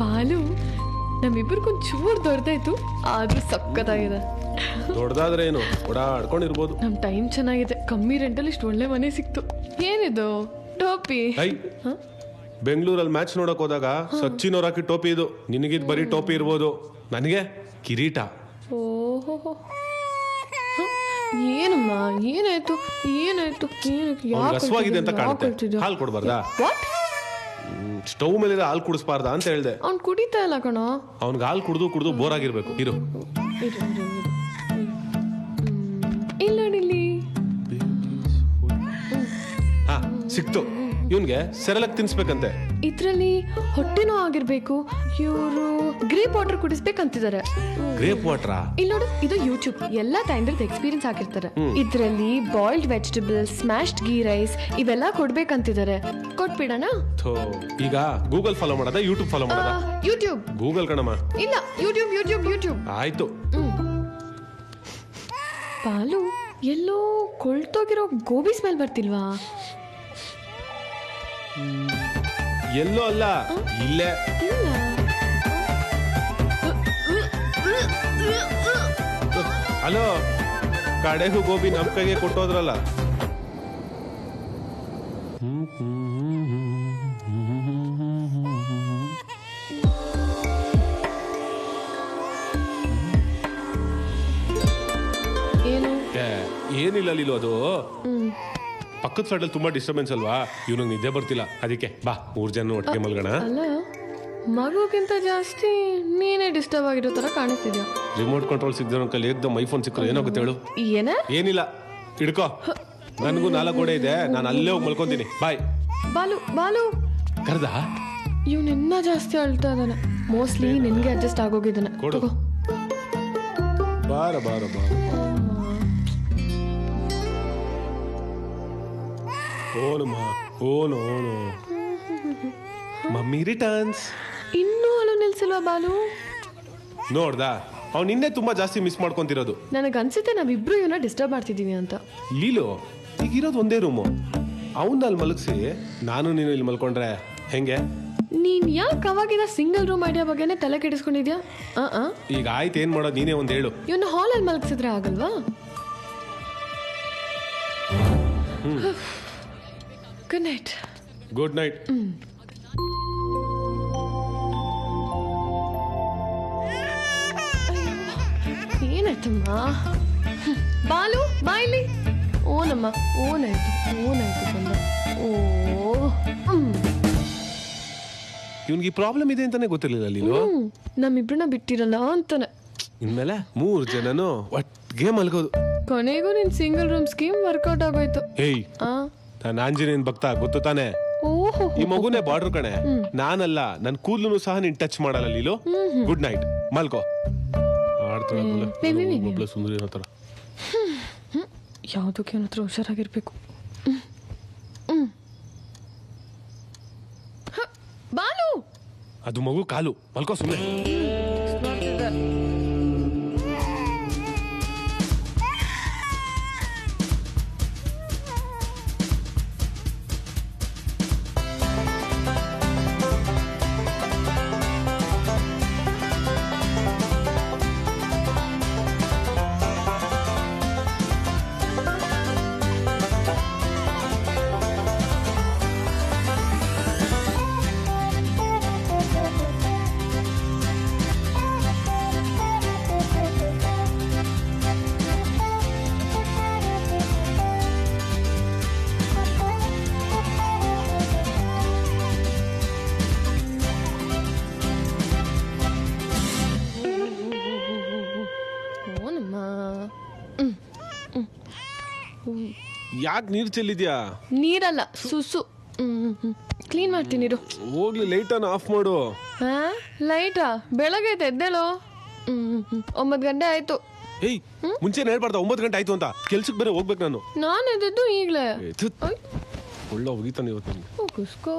ಪಾಲು ನಮ್ಮಿಬ್ಬರಿಗೊಂದು ಚೂರು ದೊಡ್ಡದಾಯ್ತು ಆದ್ರೂ ಸಕ್ಕತ್ತಾಗಿದೆ. ದೊಡ್ಡದಾದ್ರೆ ಏನು ಓಡಾಡ್ಕೊಂಡಿರ್ಬೋದು. ನಮ್ ಟೈಮ್ ಚೆನ್ನಾಗಿದೆ, ಕಮ್ಮಿ ರೆಂಟಲ್ಲಿ ಇಷ್ಟು ಒಳ್ಳೆ ಮನೆ ಸಿಕ್ತು. ಏನಿದು ಟೋಪಿ? ಬೆಂಗಳೂರಲ್ಲಿ ಮ್ಯಾಚ್ ನೋಡಕ್ ಹೋದಾಗ ಸಚಿನ್ ಅವ್ರು ಹಾಕಿ ಟೋಪಿ ಇದು. ನಿನಗಿದ್ ಬರೀ ಟೋಪಿ ಇರ್ಬೋದು, ನನಗೆ ಕಿರೀಟ. ಓಹೋ ಏನಮ್ಮ ಏನಾಯ್ತು ಏನಾಯ್ತು? ಹಸುವಾಗಿದೆ ಅಂತ ಕಾಣುತ್ತೆ, ಹಾಲು ಕೊಡ್ಬಾರ್ದಾ? ಸ್ಟವ್ ಮೇಲೆ ಹಾಲು ಕುಡಿಸ್ಬಾರ್ದಾ ಅಂತ ಹೇಳ್ದೆ. ಅವ್ನು ಕುಡಿತಾ ಇಲ್ಲ ಕಣೋ. ಅವ್ನಿಗೆ ಹಾಲು ಕುಡ್ದು ಕುಡ್ದು ಬೋರ್ ಆಗಿರ್ಬೇಕು. ಇರು ಇಲ್ಲ ಇಲ್ಲಿ. ಹಾ ಸಿಕ್ತು. ಇವನ್ಗೆ ಸೆರೆಲಕ್ ತಿನ್ಸ್ಬೇಕಂತೆ. ಇದ್ರಲ್ಲಿ ಹೊಟ್ಟೆನೋ ಆಗಿರ್ಬೇಕು. ಇವರು ಗ್ರೇಪ್ ವಾಟರ್ ಕುಡಿಸ್ಬೇಕಂತಿದ್ದಾರೆ. ಗ್ರೇಪ್ ವಾಟರ್ ಇಲ್ಲಿ ನೋಡು, ಇದು ಯೂಟ್ಯೂಬ್ ಎಲ್ಲಾ ಟೈಮ್ದು ಎಕ್ಸ್ಪೀರಿಯನ್ಸ್ ಆಗಿರ್ತಾರೆ. ಇದ್ರಲ್ಲಿ boiled vegetables, smashed ghee rice ಇವೆಲ್ಲ ಕೊಡ್ಬೇಕಂತಿದ್ದಾರೆ. ಕೊಟ್ಬಿಡೋಣ. ಈಗ ಗೂಗಲ್ ಫಾಲೋ ಮಾಡೋದಾ ಯೂಟ್ಯೂಬ್ ಫಾಲೋ ಮಾಡೋದಾ? ಯೂಟ್ಯೂಬ್. ಗೂಗಲ್ ಕಣಮ್ಮ. ಇಲ್ಲ ಯೂಟ್ಯೂಬ್ ಯೂಟ್ಯೂಬ್ ಯೂಟ್ಯೂಬ್. ಆಯ್ತು. ಪಾಲು ಎಲ್ಲೋ ಕೊಳ್ತೋಗಿರೋ ಗೋಬಿ ಸ್ಮೆಲ್ ಬರ್ತಿಲ್ವಾ? ಎಲ್ಲೋ ಅಲ್ಲ, ಇಲ್ಲೇ. ಹಲೋ, ಕಡೆಗೂ ಗೋಬಿ ನಮ್ ಕೈಗೆ ಕೊಟ್ಟೋದ್ರಲ್ಲ. ಏನಿಲ್ಲ ಲೀಲು, ಅದು ಪಕ್ಕದ ಸೈಡಲ್ಲಿ ತುಂಬಾ ಡಿಸ್ಟರ್ಬೆನ್ಸ್ ಅಲ್ವಾ, ಇವನಿಗೆ ನಿದ್ದೆ ಬರ್ತಿಲ್ಲ. ಅದಕ್ಕೆ ಬಾ 3 ಜನ ಒಟ್ಟಿಗೆ ಮಲ್ಗೋಣ. ಅಲ್ಲ, ಮಗುಗಿಂತ ಜಾಸ್ತಿ ನೀನೇ ಡಿಸ್ಟರ್ಬ್ ಆಗಿರೋ ತರ ಕಾಣಿಸ್ತಿದ್ಯಾ. ರಿಮೋಟ್ ಕಂಟ್ರೋಲ್ ಸಿಗ್ದ ಕಲ್ಲಿ ಏಕ್ದಮ್ ಐಫೋನ್ ಸಿಕ್ಕರೆ ಏನಾಗುತ್ತೆ ಹೇಳು? ಏನಿಲ್ಲ, ಹಿಡ್ಕೋ. ನನಗೂ 4 ಗೋಡೆ ಇದೆ, ನಾನು ಅಲ್ಲೇ ಹೋಗಿ ಮಲ್ಕೊಂತೀನಿ. ಬಾಯ್. ಬಾಲು ಬಾಲು ಕರ್ದ ಇವ್ ನಿನ್ನ ಜಾಸ್ತಿ ಅಳ್ತಾ ಇದ್ದಾನೆ. ಮೋಸ್ಟ್ಲಿ ನಿನ್ಗೆ ಅಡ್ಜಸ್ಟ್ ಆಗೋಗಿದ್ದಾನೆ. ಕೊಡು. ಬಾರ ಬಾರ ಬಾರ. ಓನಮ್ಮ ಓನು ಓನು. Mummy returns. ಇನ್ನೂ ಅಳು ನಿಲ್ಸಿಲ್ವಾ ಬಾಲು? ನೋಡ್ದಾ, ಅವ್ನು ನಿನ್ನೆ ತುಂಬಾ ಜಾಸ್ತಿ ಮಿಸ್ ಮಾಡ್ಕೊಂತಿರೋದು. ನನಗನ್ಸುತ್ತೆ ನಾವಿಬ್ರು ಇವನ್ನ ಡಿಸ್ಟರ್ಬ್ ಮಾಡ್ತಿದೀವಿ ಅಂತ. ಲೀಲು, ಈಗಿರೋದು ಒಂದೇ ರೂಮು. ಅವನ್ನ ಅಲ್ಲಿ ಮಲಗಿಸಿ ನಾನು ನೀನು ಇಲ್ಲಿ ಮಲ್ಕೊಂಡ್ರೆ ಹೆಂಗೆ? ನೀನ್ ಯಾಕೆ ಅವಾಗಿನ ಸಿಂಗಲ್ ರೂಮ್ ಐಡಿಯಾ ಬಗ್ಗೆನೇ ತಲೆ ಕೆಡಿಸ್ಕೊಂಡಿದ್ಯಾ? ಈಗ ಆಯ್ತು, ಏನ್ ಮಾಡೋದು ನೀನೇ ಒಂದ್ ಹೇಳು. ಇವನ್ನ ಹಾಲಲ್ಲಿ ಮಲಗಿಸಿದ್ರೆ ಆಗಲ್ವಾ? Good night. Good night. ಏನಾಯ್ತಮ್ಮ? ಬಾಲು ಬಾಯ್ಲಿ. ಓನಮ್ಮ ಓನಾಯ್ತು ಓನಾಯ್ತು ಬಂದ. ಓ ಇವನ್ಗೆ ಪ್ರಾಬ್ಲಮ್ ಇದೆ ಅಂತಾನೆ ಗೊತ್ತಿರ್ಲಿಲ್ಲ ಲೀಲು. ನಮ್ಮಿಬ್ರನ್ನ ಬಿಟ್ಟಿರಲ್ಲ ಅಂತಾನೆ. ಇನ್ಮೇಲೆ 3 ಜನನು ಒಟ್ಟಿಗೆ ಮಲ್ಗೋದು. ಕೊನೆಗೂ ನಿನ್ ಸಿಂಗಲ್ ರೂಮ್ ಸ್ಕೀಮ್ ವರ್ಕೌಟ್ ಆಗೋಯ್ತು. ಹೇಯ್, ನಾನು ಆಂಜನೇಯನ್ ಭಕ್ತ, ಗೊತ್ತು ತಾನೆ? ಈ ಮಗುನೇ ಬಾರ್ಡರ್ ಕಣೆ, ನಾನಲ್ಲ. ನನ್ ಕೂದ್ಲು ಸಹ ನೀನ್ ಟಚ್ ಮಾಡಲ್ಲ ಲೀಲು. ಗುಡ್ ನೈಟ್, ಮಲ್ಕೋ. ಆಡ್ತಾಳೆ ಸುಂದರಿ ಹತ್ರ. ಯಾವ್ದಕ್ಕೆ ಅವನ ಹತ್ರ ಹುಷಾರಾಗಿರ್ಬೇಕು. ಬಾಲು, ಅದು ಮಗು ಕಾಲು. ಮಲ್ಕೋ ಸುಮ್ಮನೆ. ಯಾಕೆ ನೀರ್ ಚೆಲ್ಲಿದ್ಯಾ? ನೀರಲ್ಲ, ಸುಸು. ಕ್ಲೀನ್ ಮಾಡ್ತೀನಿ ಇರು. ಹೋಗ್ಲಿ, ಲೈಟ್ ಅನ್ನು ಆಫ್ ಮಾಡು. ಲೈಟಾ? ಬೆಳಗ್ಗೆ ಎದ್ದೇಳೋ. 9 ಗಂಟೆ ಆಯ್ತು. ಏಯ್, ಮುಂಚೆ ಹೇಳ್ಬಾರ್ದ 9 ಗಂಟೆ ಆಯ್ತು ಅಂತ? ಕೆಲ್ಸಕ್ಕೆ ಬೇರೆ ಹೋಗ್ಬೇಕು ನಾನು. ನಾನು ಎದ್ದು ಈಗ್ಲೇ ಒಳ್ಳೆ ಹೋಗಿತಾನೆ ಇವತ್ತು. ಹೋಗಿಸ್ಕೋ.